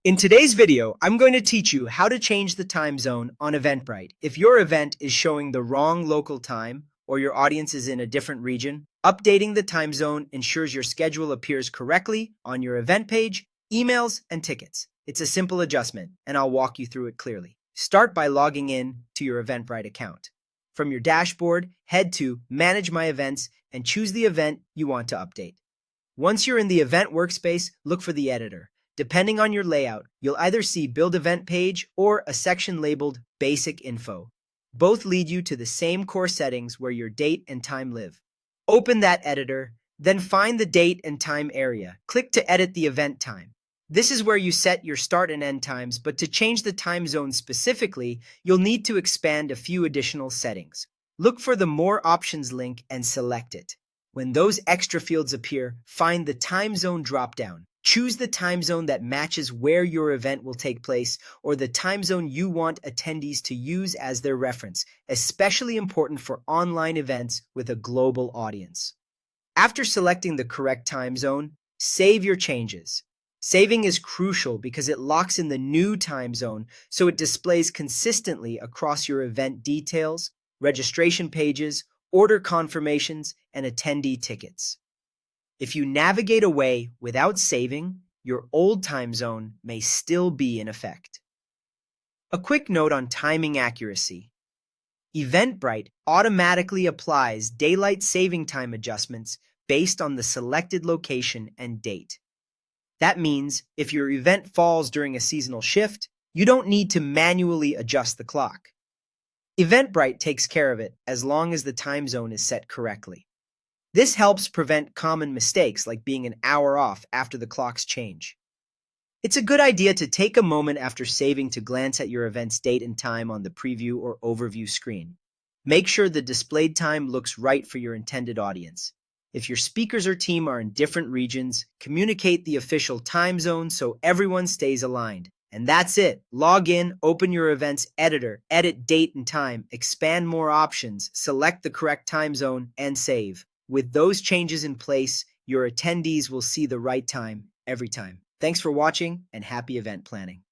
In today's video, I'm going to teach you how to change the time zone on Eventbrite. If your event is showing the wrong local time or your audience is in a different region, updating the time zone ensures your schedule appears correctly on your event page, emails, and tickets. It's a simple adjustment, and I'll walk you through it clearly. Start by logging in to your Eventbrite account. From your dashboard, head to Manage My Events and choose the event you want to update. Once you're in the event workspace, look for the editor. Depending on your layout, you'll either see Build Event Page or a section labeled Basic Info. Both lead you to the same core settings where your date and time live. Open that editor, then find the Date and Time area. Click to edit the event time. This is where you set your start and end times, but to change the time zone specifically, you'll need to expand a few additional settings. Look for the More Options link and select it. When those extra fields appear, find the Time Zone dropdown. Choose the time zone that matches where your event will take place or the time zone you want attendees to use as their reference, especially important for online events with a global audience. After selecting the correct time zone, save your changes. Saving is crucial because it locks in the new time zone so it displays consistently across your event details, registration pages, order confirmations, and attendee tickets. If you navigate away without saving, your old time zone may still be in effect. A quick note on timing accuracy. Eventbrite automatically applies daylight saving time adjustments based on the selected location and date. That means if your event falls during a seasonal shift, you don't need to manually adjust the clock. Eventbrite takes care of it as long as the time zone is set correctly. This helps prevent common mistakes like being an hour off after the clocks change. It's a good idea to take a moment after saving to glance at your event's date and time on the preview or overview screen. Make sure the displayed time looks right for your intended audience. If your speakers or team are in different regions, communicate the official time zone so everyone stays aligned. And that's it. Log in, open your event's editor, edit date and time, expand more options, select the correct time zone, and save. With those changes in place, your attendees will see the right time every time. Thanks for watching and happy event planning.